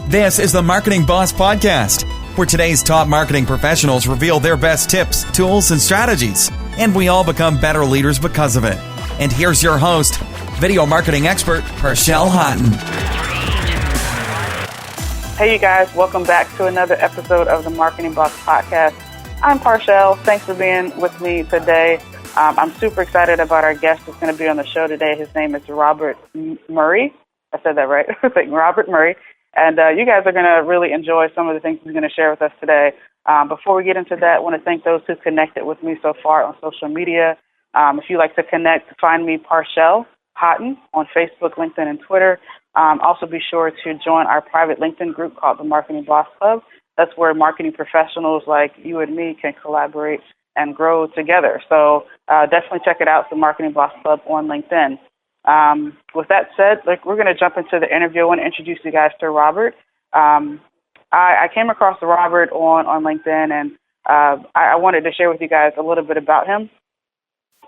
This is the Marketing Boss Podcast, where today's top marketing professionals reveal their best tips, tools, and strategies. And we all become better leaders because of it. And here's your host, video marketing expert, Parshell Houghton. Hey, you guys. Welcome back to another episode of the Marketing Boss Podcast. I'm Parshell. Thanks for being with me today. I'm super excited about our guest that's going to be on the show today. His name is Robert Murray. I said that right. Robert Murray. And you guys are going to really enjoy some of the things he's going to share with us today. Before we get into that, I want to thank those who connected with me so far on social media. If you'd like to connect, find me Parshell Houghton on Facebook, LinkedIn, and Twitter. Also be sure to join our private LinkedIn group called the Marketing Boss Club. That's where marketing professionals like you and me can collaborate and grow together. So definitely check it out, the Marketing Boss Club on LinkedIn. With that said, we're going to jump into the interview. I want to introduce you guys to Robert. I came across Robert on LinkedIn, and I wanted to share with you guys a little bit about him.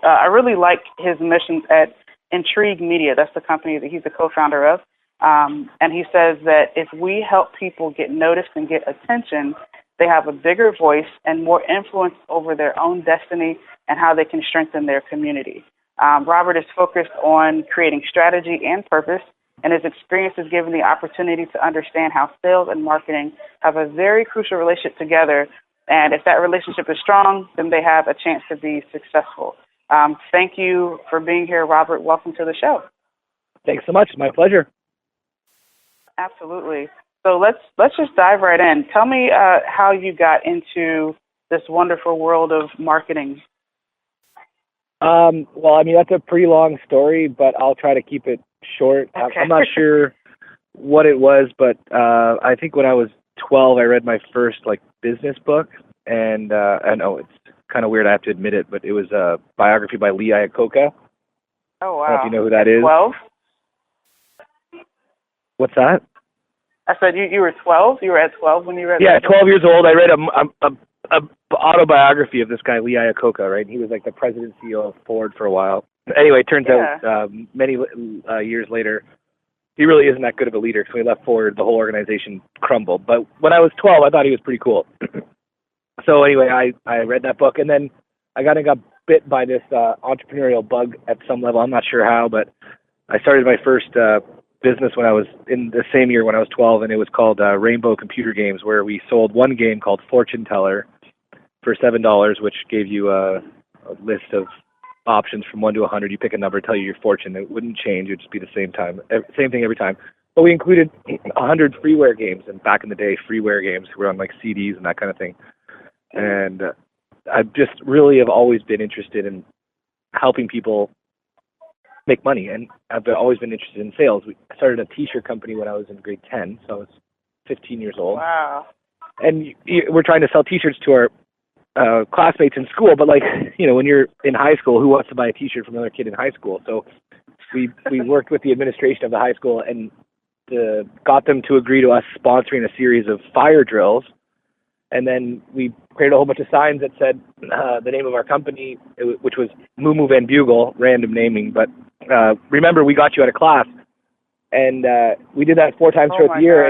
I really like his missions at Intrigue Media. That's the company that he's the co-founder of. And he says that if we help people get noticed and get attention, they have a bigger voice and more influence over their own destiny and how they can strengthen their community. Robert is focused on creating strategy and purpose, and his experience has given the opportunity to understand how sales and marketing have a very crucial relationship together. And if that relationship is strong, then they have a chance to be successful. Thank you for being here, Robert. Welcome to the show. Thanks so much. My pleasure. Absolutely. So let's just dive right in. Tell me how you got into this wonderful world of marketing. Well, I mean, that's a pretty long story, but I'll try to keep it short. Okay. I'm not sure what it was, but I think when I was 12, I read my first business book, and I know it's kind of weird, I have to admit it, but it was a biography by Lee Iacocca. Oh, wow. I don't know if you know who that is. 12? What's that? I said you were 12? You were at 12 when you read Yeah, that 12 years old. I read a autobiography of this guy, Lee Iacocca, right? He was the president and CEO of Ford for a while. Anyway, it turns out many years later, he really isn't that good of a leader, because when he left Ford, the whole organization crumbled. But when I was 12, I thought he was pretty cool. So anyway, I read that book, and then I got bit by this entrepreneurial bug at some level. I'm not sure how, but I started my first business when I was in the same year when I was 12, and it was called Rainbow Computer Games, where we sold one game called Fortune Teller for $7, which gave you a list of options from 1 to 100. You pick a number, tell you your fortune. It wouldn't change. It would just be the same thing every time. But we included 100 freeware games, and back in the day, freeware games were on CDs and that kind of thing. And I just really have always been interested in helping people make money, and I've always been interested in sales. I started a T-shirt company when I was in grade 10, so I was 15 years old. Wow. And we're trying to sell T-shirts to our classmates in school, but when you're in high school, who wants to buy a T-shirt from another kid in high school? So we worked with the administration of the high school and got them to agree to us sponsoring a series of fire drills. And then we created a whole bunch of signs that said the name of our company, which was Moo Van Bugle, random naming. But remember, we got you out of class. And we did that 4 times throughout the year,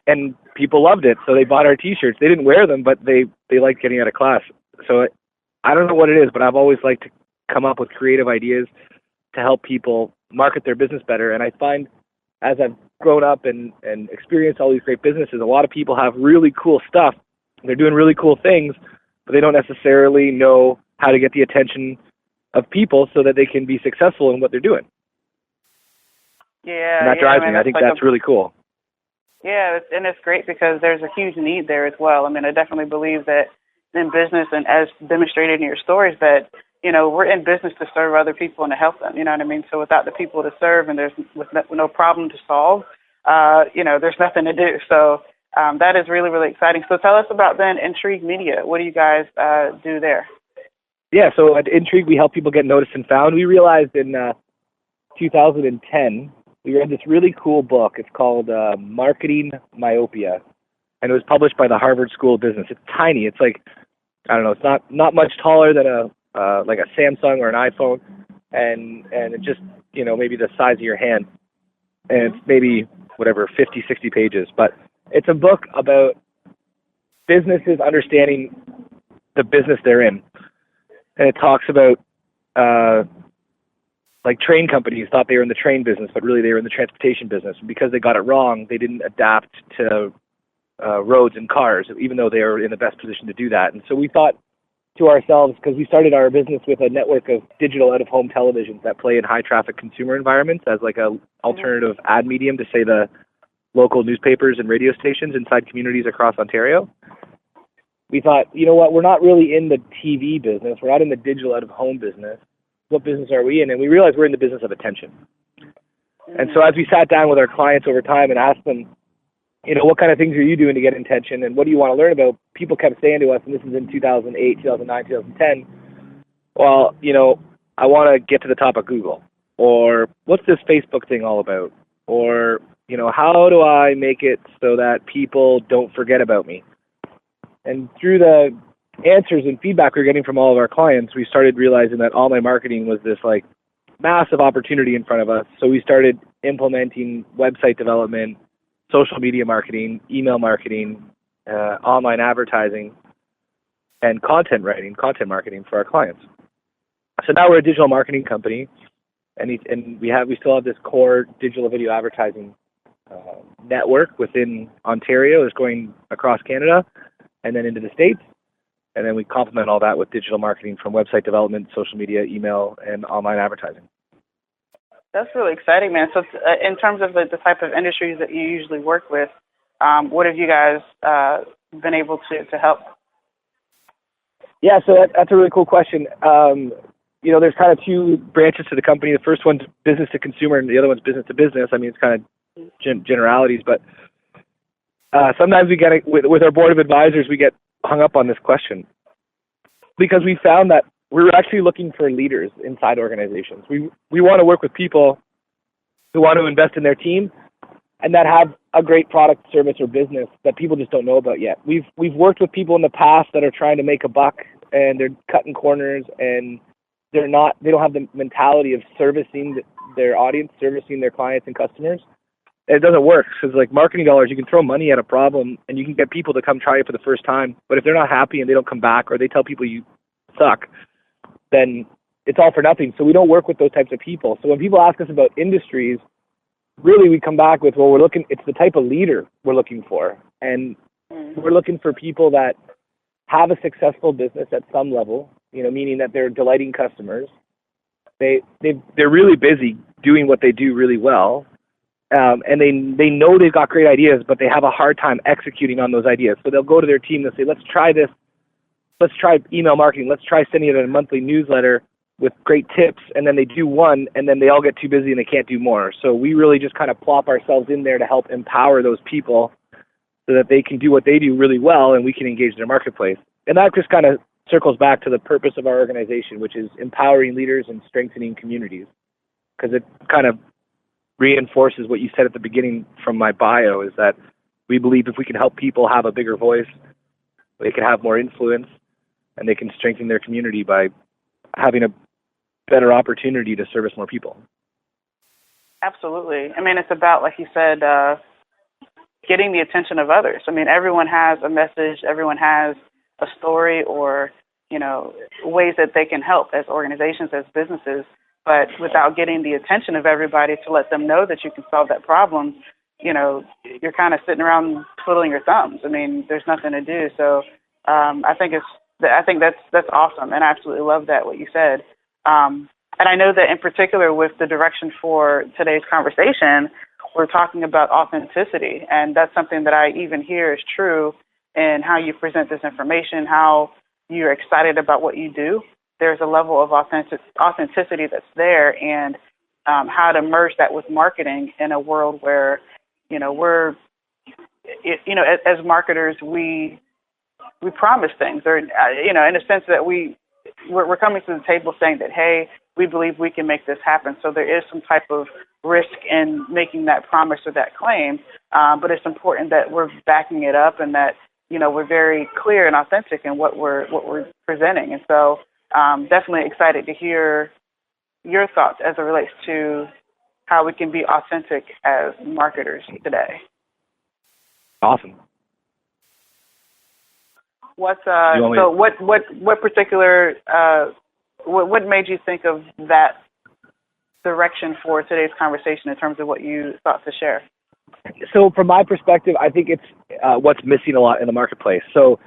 and people loved it. So they bought our T-shirts. They didn't wear them, but they liked getting out of class. So I don't know what it is, but I've always liked to come up with creative ideas to help people market their business better. And I find as I've grown up and experienced all these great businesses, a lot of people have really cool stuff. They're doing really cool things, but they don't necessarily know how to get the attention of people so that they can be successful in what they're doing. Yeah, and that drives me. I think that's really cool. Yeah, and it's great because there's a huge need there as well. I mean, I definitely believe that in business, and as demonstrated in your stories, that we're in business to serve other people and to help them. You know what I mean? So without the people to serve, and there's with no problem to solve, there's nothing to do. So that is really, really exciting. So tell us about then Intrigue Media. What do you guys do there? Yeah, so at Intrigue, we help people get noticed and found. We realized in 2010, we read this really cool book. It's called Marketing Myopia, and it was published by the Harvard School of Business. It's tiny. It's it's not much taller than a Samsung or an iPhone, and it just, maybe the size of your hand, and it's maybe 50, 60 pages. But It's a book about businesses understanding the business they're in. And it talks about like train companies thought they were in the train business, but really they were in the transportation business. And because they got it wrong, they didn't adapt to roads and cars, even though they were in the best position to do that. And so we thought to ourselves, because we started our business with a network of digital out-of-home televisions that play in high-traffic consumer environments as like a alternative ad medium to, say, the local newspapers and radio stations inside communities across Ontario. We thought, you know what, we're not really in the TV business. We're not in the digital out-of-home business. What business are we in? And we realized we're in the business of attention. And so as we sat down with our clients over time and asked them, you know, what kind of things are you doing to get attention and what do you want to learn about? People kept saying to us, and this is in 2008, 2009, 2010, well, you know, I want to get to the top of Google. Or what's this Facebook thing all about? Or, you know, how do I make it so that people don't forget about me? And through the answers and feedback we were getting from all of our clients, we started realizing that online marketing was this like massive opportunity in front of us. So we started implementing website development, social media marketing, email marketing, online advertising, and content writing, content marketing for our clients. So now we're a digital marketing company, and we still have this core digital video advertising network within Ontario that's going across Canada and then into the States. And then we complement all that with digital marketing from website development, social media, email, and online advertising. That's really exciting, man. So in terms of the type of industries that you usually work with, what have you guys been able to help? Yeah, so that's a really cool question. You know, there's kind of two branches to the company. The first one's business to consumer, and the other one's business to business. I mean, it's kind of generalities, but sometimes we get with our board of advisors, we get hung up on this question because we found that we're actually looking for leaders inside organizations. We want to work with people who want to invest in their team and that have a great product, service, or business that people just don't know about yet. We've worked with people in the past that are trying to make a buck and they're cutting corners and they don't have the mentality of servicing their audience, servicing their clients and customers. And it doesn't work because like marketing dollars, you can throw money at a problem and you can get people to come try it for the first time. But if they're not happy and they don't come back or they tell people you suck, then it's all for nothing. So we don't work with those types of people. So when people ask us about industries, really we come back with, well, it's the type of leader we're looking for. And we're looking for people that have a successful business at some level, you know, meaning that they're delighting customers. They're really busy doing what they do really well. And they know they've got great ideas, but they have a hard time executing on those ideas. So they'll go to their team and say, let's try this. Let's try email marketing. Let's try sending it a monthly newsletter with great tips. And then they do one, and then they all get too busy and they can't do more. So we really just kind of plop ourselves in there to help empower those people so that they can do what they do really well and we can engage their marketplace. And that just kind of circles back to the purpose of our organization, which is empowering leaders and strengthening communities, because it kind of reinforces what you said at the beginning from my bio, is that we believe if we can help people have a bigger voice, they can have more influence, and they can strengthen their community by having a better opportunity to service more people. Absolutely. I mean, it's about, like you said, getting the attention of others. I mean, everyone has a message, everyone has a story or, you know, ways that they can help as organizations, as businesses. But without getting the attention of everybody to let them know that you can solve that problem, you know, you're kind of sitting around twiddling your thumbs. I mean, there's nothing to do. So I think that's awesome, and I absolutely love that, what you said. And I know that in particular with the direction for today's conversation, we're talking about authenticity, and that's something that I even hear is true in how you present this information, how you're excited about what you do. There's a level of authenticity that's there, and how to merge that with marketing in a world where, you know, as marketers, we promise things, or, you know, in a sense that we're coming to the table saying that, hey, we believe we can make this happen. So there is some type of risk in making that promise or that claim, but it's important that we're backing it up and that, you know, we're very clear and authentic in what we're presenting. And so definitely excited to hear your thoughts as it relates to how we can be authentic as marketers today. Awesome. What particular what made you think of that direction for today's conversation in terms of what you thought to share? So from my perspective, I think it's what's missing a lot in the marketplace. So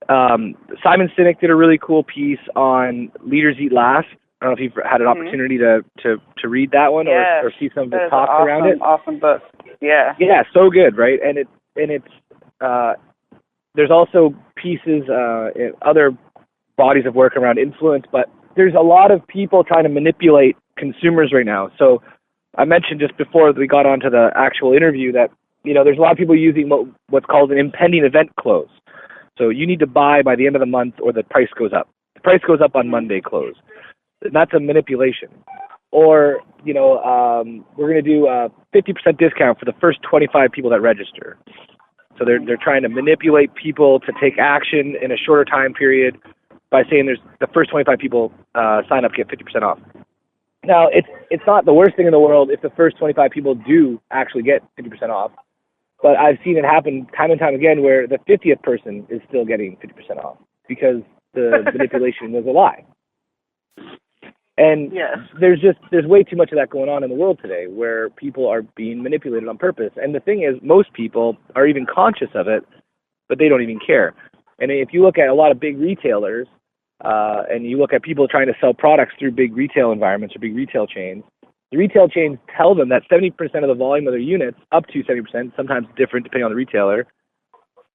Simon Sinek did a really cool piece on Leaders Eat Last. I don't know if you've had an opportunity to read that one or see some of the talks around it. Awesome book. Yeah. Yeah, so good, right? And it's there's also pieces in other bodies of work around influence, but there's a lot of people trying to manipulate consumers right now. So I mentioned just before we got onto the actual interview that, there's a lot of people using what's called an impending event close. So you need to buy by the end of the month or the price goes up. The price goes up on Monday close. And that's a manipulation. Or, we're going to do a 50% discount for the first 25 people that register. So they're trying to manipulate people to take action in a shorter time period by saying there's the first 25 people sign up get 50% off. Now, it's not the worst thing in the world if the first 25 people do actually get 50% off, but I've seen it happen time and time again where the 50th person is still getting 50% off because the manipulation was a lie. And there's way too much of that going on in the world today where people are being manipulated on purpose. And the thing is, most people are even conscious of it, but they don't even care. And if you look at a lot of big retailers, and you look at people trying to sell products through big retail environments or big retail chains, the retail chains tell them that 70% of the volume of their units, up to 70%, sometimes different depending on the retailer,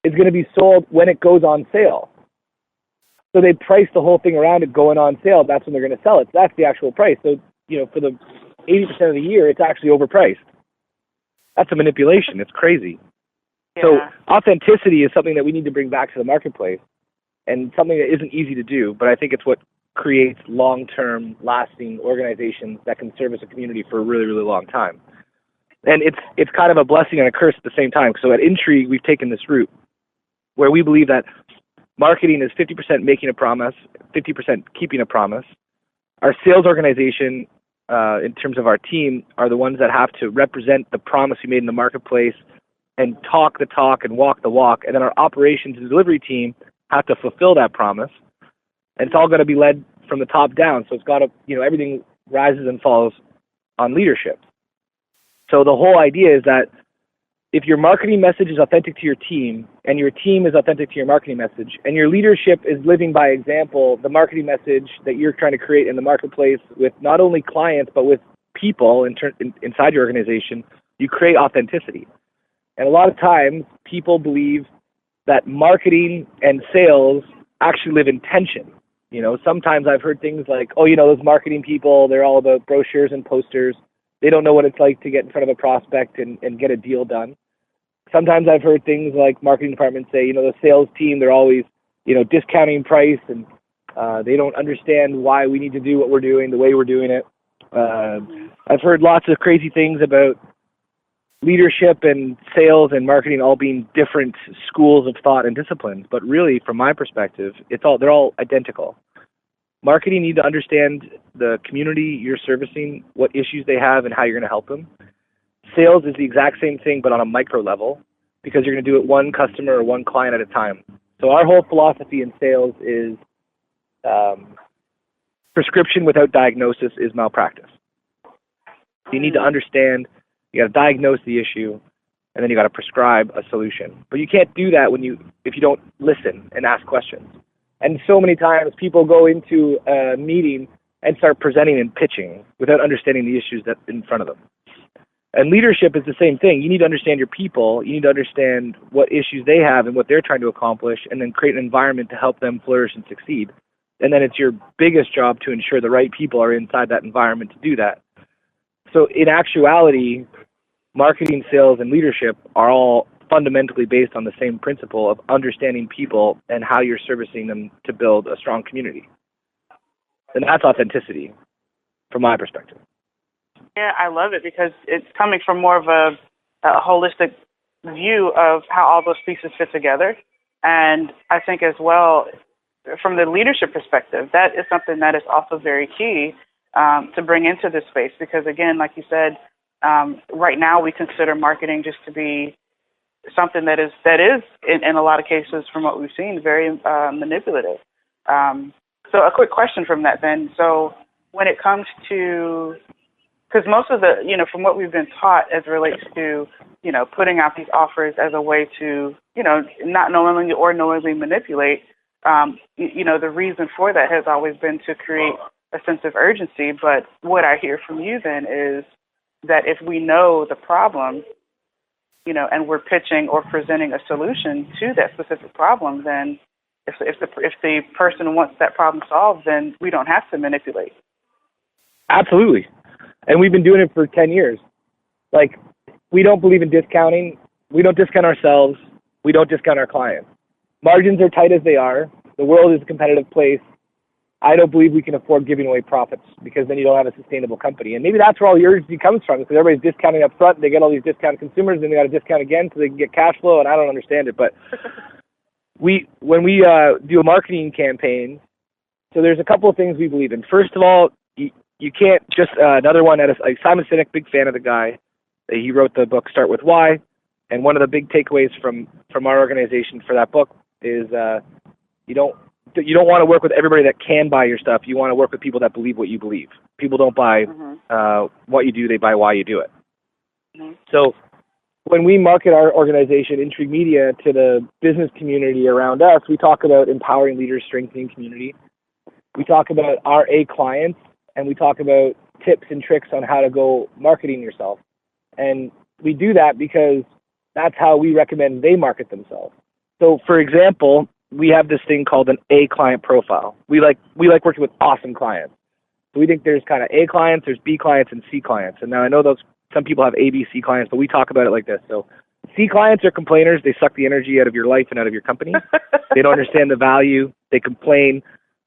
is going to be sold when it goes on sale. So they price the whole thing around it going on sale. That's when they're going to sell it. That's the actual price. So, for the 80% of the year, it's actually overpriced. That's a manipulation. It's crazy. Yeah. So authenticity is something that we need to bring back to the marketplace and something that isn't easy to do, but I think it's what creates long-term, lasting organizations that can service a community for a really, really long time. And it's kind of a blessing and a curse at the same time. So at Intrigue, we've taken this route where we believe that marketing is 50% making a promise, 50% keeping a promise. Our sales organization, in terms of our team, are the ones that have to represent the promise we made in the marketplace and talk the talk and walk the walk. And then our operations and delivery team have to fulfill that promise. And it's all going to be led from the top down. So it's got to, everything rises and falls on leadership. So the whole idea is that if your marketing message is authentic to your team and your team is authentic to your marketing message and your leadership is living by example, the marketing message that you're trying to create in the marketplace with not only clients but with people inside your organization, you create authenticity. And a lot of times people believe that marketing and sales actually live in tension. Sometimes I've heard things like, those marketing people, they're all about brochures and posters. They don't know what it's like to get in front of a prospect and get a deal done. Sometimes I've heard things like marketing departments say, the sales team, they're always, discounting price and they don't understand why we need to do what we're doing, the way we're doing it. I've heard lots of crazy things about leadership and sales and marketing all being different schools of thought and disciplines. But really, from my perspective, they're all identical. Marketing need to understand the community you're servicing, what issues they have, and how you're going to help them. Sales is the exact same thing, but on a micro level, because you're going to do it one customer or one client at a time. So our whole philosophy in sales is prescription without diagnosis is malpractice. You need to understand, you got to diagnose the issue, and then you got to prescribe a solution. But you can't do that if you don't listen and ask questions. And so many times people go into a meeting and start presenting and pitching without understanding the issues that's in front of them. And leadership is the same thing. You need to understand your people. You need to understand what issues they have and what they're trying to accomplish, and then create an environment to help them flourish and succeed. And then it's your biggest job to ensure the right people are inside that environment to do that. So in actuality, marketing, sales, and leadership are all fundamentally based on the same principle of understanding people and how you're servicing them to build a strong community. And that's authenticity from my perspective. Yeah, I love it because it's coming from more of a holistic view of how all those pieces fit together. And I think as well, from the leadership perspective, that is something that is also very key to bring into this space because, again, like you said, right now we consider marketing just to be something that is in a lot of cases, from what we've seen, very manipulative. So a quick question from that then. So when it comes to, because most of the, from what we've been taught as it relates to, putting out these offers as a way to, not knowingly or knowingly manipulate, the reason for that has always been to create a sense of urgency. But what I hear from you then is that if we know the problem, and we're pitching or presenting a solution to that specific problem, then if the person wants that problem solved, then we don't have to manipulate. Absolutely. And we've been doing it for 10 years. Like, we don't believe in discounting. We don't discount ourselves. We don't discount our clients. Margins are tight as they are. The world is a competitive place. I don't believe we can afford giving away profits, because then you don't have a sustainable company. And maybe that's where all the urgency comes from, because everybody's discounting up front. They get all these discounted consumers, and then they got to discount again so they can get cash flow, and I don't understand it. But when we do a marketing campaign, so there's a couple of things we believe in. First of all, you can't just, another one, like Simon Sinek, big fan of the guy. He wrote the book Start With Why. And one of the big takeaways from our organization for that book is you don't want to work with everybody that can buy your stuff. You want to work with people that believe what you believe. People don't buy what you do, they buy why you do it. Mm-hmm. So when we market our organization, Intrigue Media, to the business community around us, we talk about empowering leaders, strengthening community. We talk about our A clients, and we talk about tips and tricks on how to go marketing yourself. And we do that because that's how we recommend they market themselves. So, for example, we have this thing called an A client profile. We like working with awesome clients. So we think there's kind of A clients, there's B clients, and C clients. And now I know some people have A, B, C clients, but we talk about it like this. So C clients are complainers. They suck the energy out of your life and out of your company. They don't understand the value. They complain.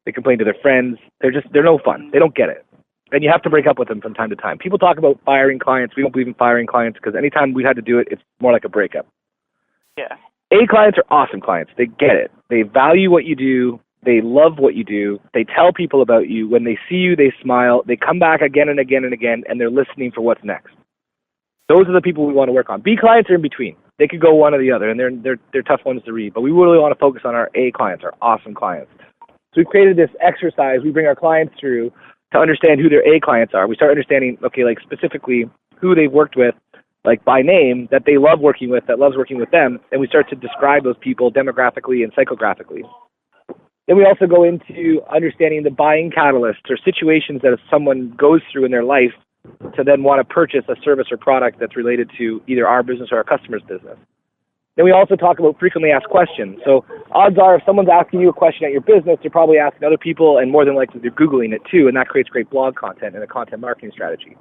They complain to their friends. They're no fun. They don't get it. And you have to break up with them from time to time. People talk about firing clients. We don't believe in firing clients, because anytime we had to do it, it's more like a breakup. Yeah. A clients are awesome clients. They get it. They value what you do. They love what you do. They tell people about you. When they see you, they smile. They come back again and again and again, and they're listening for what's next. Those are the people we want to work on. B clients are in between. They could go one or the other, and they're tough ones to read. But we really want to focus on our A clients, our awesome clients. So we've created this exercise we bring our clients through to understand who their A clients are. We start understanding, okay, like specifically who they've worked with, like by name, that they love working with, that loves working with them, and we start to describe those people demographically and psychographically. Then we also go into understanding the buying catalysts or situations that someone goes through in their life to then want to purchase a service or product that's related to either our business or our customer's business. Then we also talk about frequently asked questions. So odds are if someone's asking you a question at your business, they're probably asking other people, and more than likely they're Googling it too, and that creates great blog content and a content marketing strategy.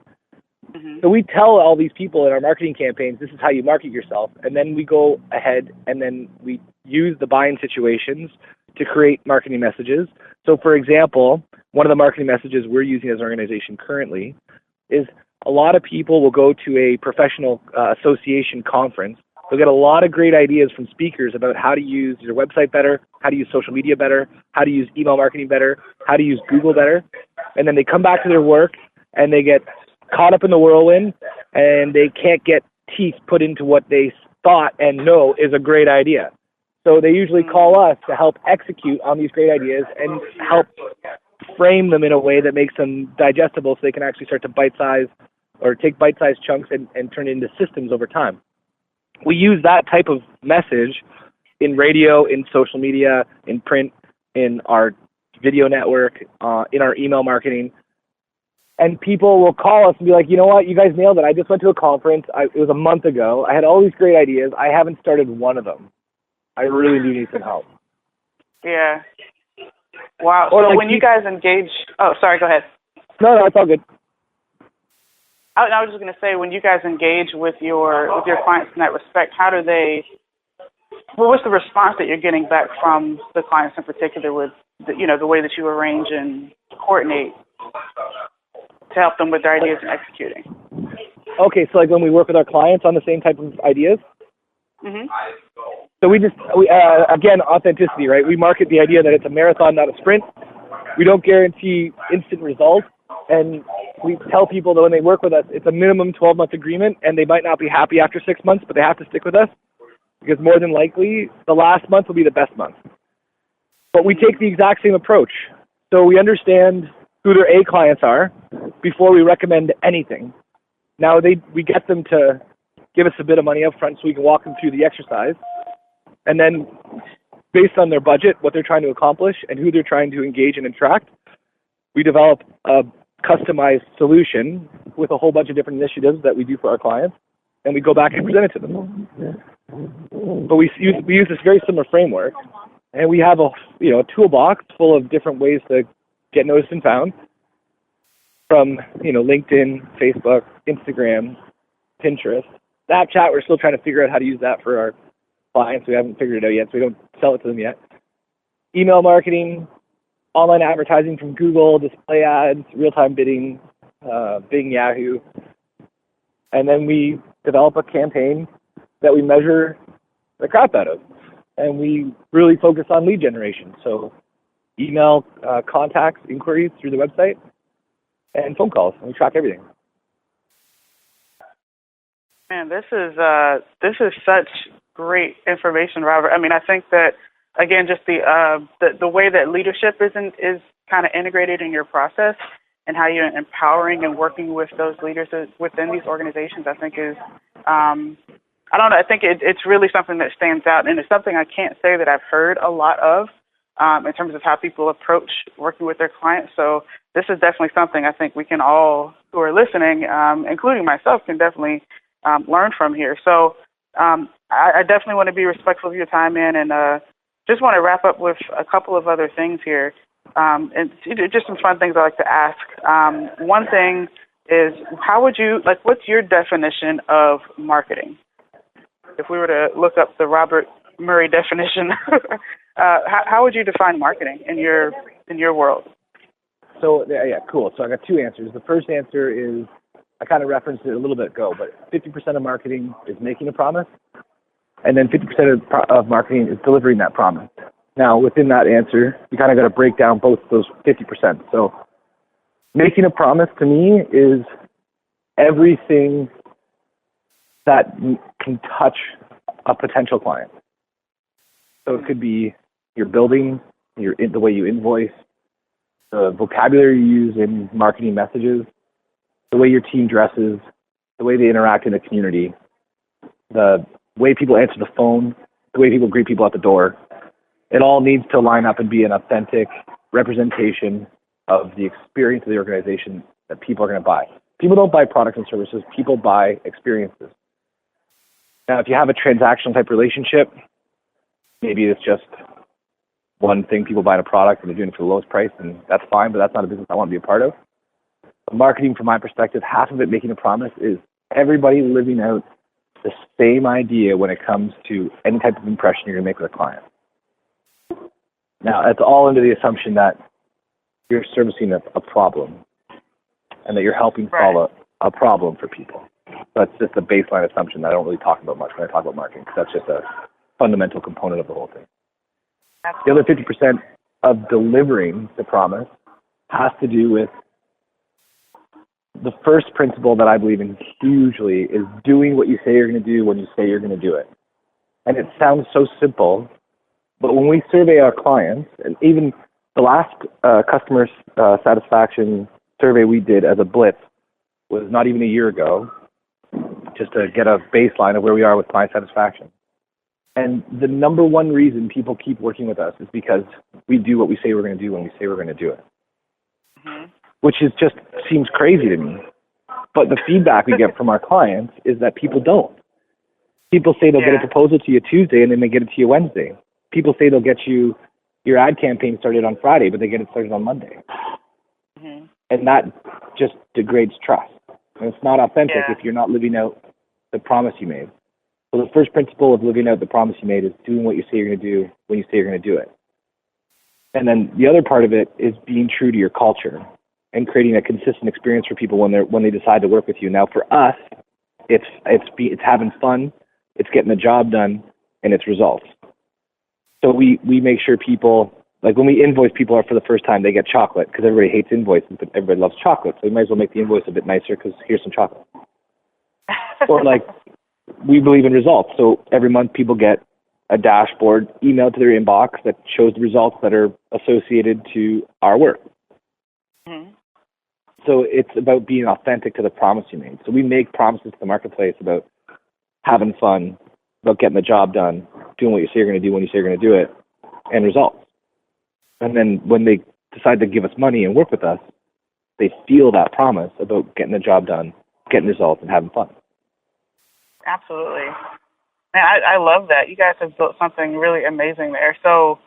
Mm-hmm. So we tell all these people in our marketing campaigns, this is how you market yourself, and then we go ahead and then we use the buying situations to create marketing messages. So for example, one of the marketing messages we're using as an organization currently is a lot of people will go to a professional association conference. They'll get a lot of great ideas from speakers about how to use your website better, how to use social media better, how to use email marketing better, how to use Google better. And then they come back to their work and they get caught up in the whirlwind, and they can't get teeth put into what they thought and know is a great idea. So they usually call us to help execute on these great ideas and help frame them in a way that makes them digestible so they can actually start to take bite-sized chunks and turn it into systems over time. We use that type of message in radio, in social media, in print, in our video network, in our email marketing. And people will call us and be like, you know what, you guys nailed it. I just went to a conference. It was a month ago. I had all these great ideas. I haven't started one of them. I really do need some help. Yeah. Wow. Or so like when you guys engage, oh, sorry, go ahead. No, it's all good. I was just going to say, when you guys engage with your clients in that respect, what's the response that you're getting back from the clients in particular with the way that you arrange and coordinate to help them with their ideas and executing? Okay, so like when we work with our clients on the same type of ideas? Mm-hmm. So we again, authenticity, right? We market the idea that it's a marathon, not a sprint. We don't guarantee instant results. And we tell people that when they work with us, it's a minimum 12-month agreement, and they might not be happy after 6 months, but they have to stick with us. because more than likely the last month will be the best month. But we take the exact same approach. So we understand who their A clients are before we recommend anything. Now we get them to give us a bit of money up front so we can walk them through the exercise. And then based on their budget, what they're trying to accomplish, and who they're trying to engage and attract, we develop a customized solution with a whole bunch of different initiatives that we do for our clients, and we go back and present it to them. But we use this very similar framework, and we have a toolbox full of different ways to get noticed and found, from LinkedIn, Facebook, Instagram, Pinterest, Snapchat. We're still trying to figure out how to use that for our clients. We haven't figured it out yet, so we don't sell it to them yet. Email marketing, online advertising from Google, display ads, real-time bidding, Bing, Yahoo. And then we develop a campaign that we measure the crap out of. And we really focus on lead generation. So email contacts, inquiries through the website, and phone calls. And we track everything. Man, this is such great information, Robert. I mean, I think that, again, just the way that leadership is kind of integrated in your process, and how you're empowering and working with those leaders within these organizations, I think is, I don't know, I think it's really something that stands out, and it's something I can't say that I've heard a lot of in terms of how people approach working with their clients. So this is definitely something I think we can all, who are listening, including myself, can definitely learn from here. So I definitely want to be respectful of your time, and just want to wrap up with a couple of other things here. And just some fun things I like to ask. One thing is, what's your definition of marketing? If we were to look up the Robert Murray definition, how would you define marketing in your world? So, yeah, cool. So I got two answers. The first answer is, I kind of referenced it a little bit ago, but 50% of marketing is making a promise, and then 50% of marketing is delivering that promise. Now, within that answer, you kind of got to break down both those 50%. So making a promise to me is everything that can touch a potential client. So it could be your building, the way you invoice, the vocabulary you use in marketing messages, the way your team dresses, the way they interact in the community, the way people answer the phone, the way people greet people at the door. It all needs to line up and be an authentic representation of the experience of the organization that people are going to buy. People don't buy products and services. People buy experiences. Now, if you have a transactional type relationship, maybe it's just one thing people buy in a product and they're doing it for the lowest price, and that's fine, but that's not a business I want to be a part of. But marketing, from my perspective, half of it, making a promise, is everybody living out the same idea when it comes to any type of impression you're going to make with a client. Now, that's all under the assumption that you're servicing a problem and that you're helping solve a problem for people. That's just a baseline assumption that I don't really talk about much when I talk about marketing, because that's just a fundamental component of the whole thing. The other 50% of delivering the promise has to do with the first principle that I believe in hugely is doing what you say you're going to do when you say you're going to do it. And it sounds so simple, but when we survey our clients, and even the last customer satisfaction survey we did as a blitz was not even a year ago, just to get a baseline of where we are with client satisfaction. And the number one reason people keep working with us is because we do what we say we're going to do when we say we're going to do it. Mm-hmm. Which is just seems crazy to me. But the feedback we get from our clients is that people don't. People say they'll get a proposal to you Tuesday and then they get it to you Wednesday. People say they'll get you your ad campaign started on Friday, but they get it started on Monday. Mm-hmm. And that just degrades trust. And it's not authentic if you're not living out the promise you made. So the first principle of living out the promise you made is doing what you say you're going to do when you say you're going to do it. And then the other part of it is being true to your culture and creating a consistent experience for people when they decide to work with you. Now, for us, it's having fun, it's getting the job done, and it's results. So we make sure people, like when we invoice people for the first time, they get chocolate, because everybody hates invoices, but everybody loves chocolate. So we might as well make the invoice a bit nicer because here's some chocolate. Or like we believe in results. So every month people get a dashboard emailed to their inbox that shows the results that are associated to our work. Mm-hmm. So it's about being authentic to the promise you made. So we make promises to the marketplace about having fun, about getting the job done, doing what you say you're going to do when you say you're going to do it, and results. And then when they decide to give us money and work with us, they feel that promise about getting the job done, getting results, and having fun. Absolutely. Man, I love that. You guys have built something really amazing there. So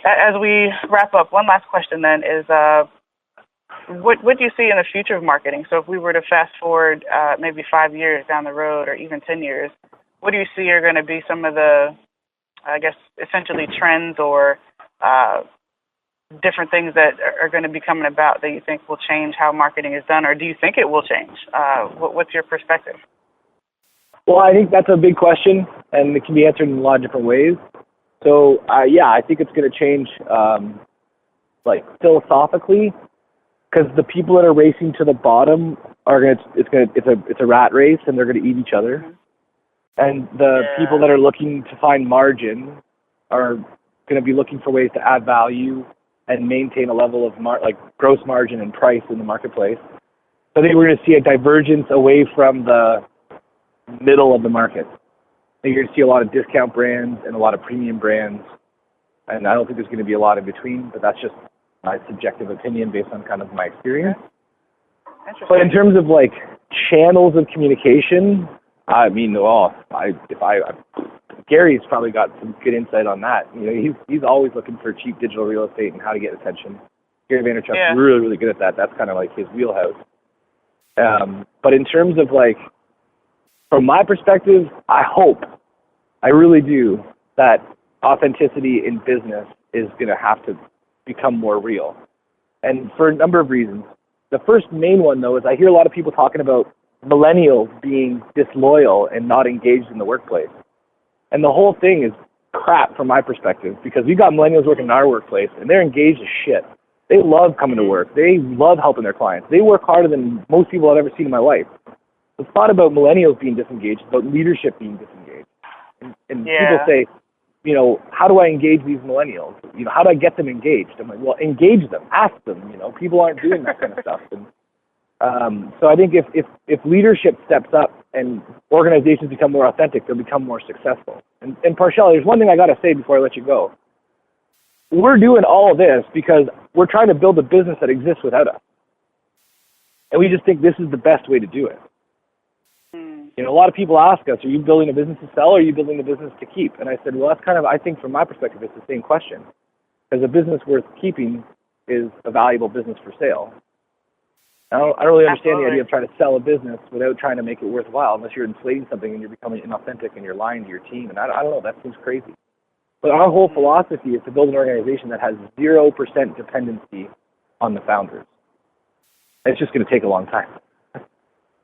as we wrap up, one last question then is, what do you see in the future of marketing? So if we were to fast forward maybe 5 years down the road or even 10 years, what do you see are going to be some of the, I guess, essentially trends or different things that are going to be coming about that you think will change how marketing is done, or do you think it will change? What's your perspective? Well, I think that's a big question, and it can be answered in a lot of different ways. So, I think it's going to change, philosophically, because the people that are racing to the bottom it's a rat race, and they're going to eat each other. Mm-hmm. And the people that are looking to find margin are going to be looking for ways to add value and maintain a level of gross margin and price in the marketplace. So I think we're going to see a divergence away from the middle of the market. I think you're going to see a lot of discount brands and a lot of premium brands, and I don't think there's going to be a lot in between, but that's just my subjective opinion based on kind of my experience. But in terms of channels of communication, I mean, Gary's probably got some good insight on that. He's always looking for cheap digital real estate and how to get attention. Gary Vaynerchuk's really, really good at that. That's kind of his wheelhouse. But in terms of from my perspective, I really do, that authenticity in business is going to have to become more real. And for a number of reasons. The first main one, though, is I hear a lot of people talking about millennials being disloyal and not engaged in the workplace. And the whole thing is crap from my perspective, because we got millennials working in our workplace, and they're engaged as shit. They love coming to work. They love helping their clients. They work harder than most people I've ever seen in my life. It's not about millennials being disengaged, it's about leadership being disengaged. And people say, how do I engage these millennials? How do I get them engaged? I'm like, well, engage them, ask them. People aren't doing that kind of stuff. And so I think if leadership steps up and organizations become more authentic, they'll become more successful. And Parshell, there's one thing I got to say before I let you go. We're doing all of this because we're trying to build a business that exists without us. And we just think this is the best way to do it. A lot of people ask us, are you building a business to sell or are you building a business to keep? And I said, well, that's kind of, I think from my perspective, it's the same question. Because a business worth keeping is a valuable business for sale. I don't really understand the idea of trying to sell a business without trying to make it worthwhile, unless you're inflating something and you're becoming inauthentic and you're lying to your team. And I don't know, that seems crazy. But our whole philosophy is to build an organization that has 0% dependency on the founders. It's just going to take a long time.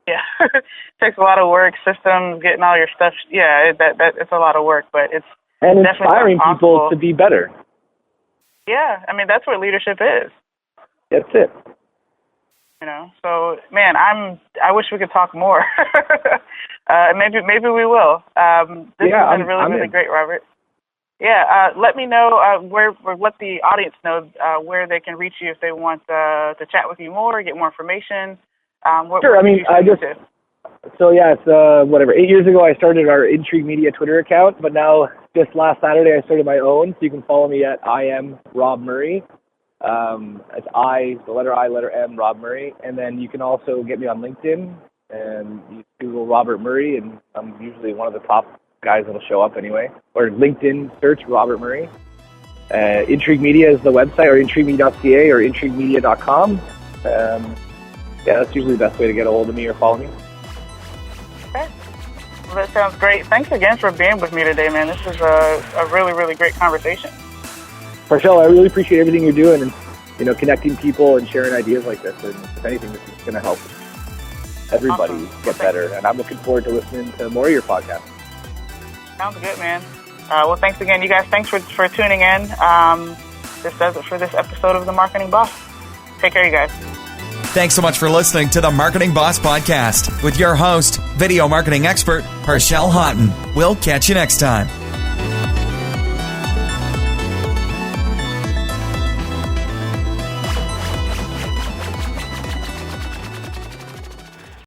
Yeah, it takes a lot of work, systems, getting all your stuff. Yeah, that it's a lot of work, but it's and inspiring people to be better. Yeah, I mean that's what leadership is. That's it. So man, I wish we could talk more. Maybe we will. This has been really great, Robert. Yeah, let me know let the audience know where they can reach you if they want to chat with you more, get more information. Sure. It's 8 years ago I started our Intrigue Media Twitter account, but now just last Saturday I started my own, so you can follow me at I am Rob Murray. It's the letter I, letter M, Rob Murray, and then you can also get me on LinkedIn, and you Google Robert Murray, and I'm usually one of the top guys that'll show up anyway, or LinkedIn search Robert Murray. Intrigue Media is the website, or intriguemedia.ca or intriguemedia.com. That's usually the best way to get a hold of me or follow me. Okay. Well, that sounds great. Thanks again for being with me today, man. This is a really, really great conversation. Parshell, I really appreciate everything you're doing and, connecting people and sharing ideas like this. And if anything, this is going to help everybody get better. And I'm looking forward to listening to more of your podcasts. Sounds good, man. Well, thanks again, you guys. Thanks for tuning in. This does it for this episode of The Marketing Boss. Take care, you guys. Thanks so much for listening to the Marketing Boss Podcast with your host, video marketing expert, Parshell Houghton. We'll catch you next time.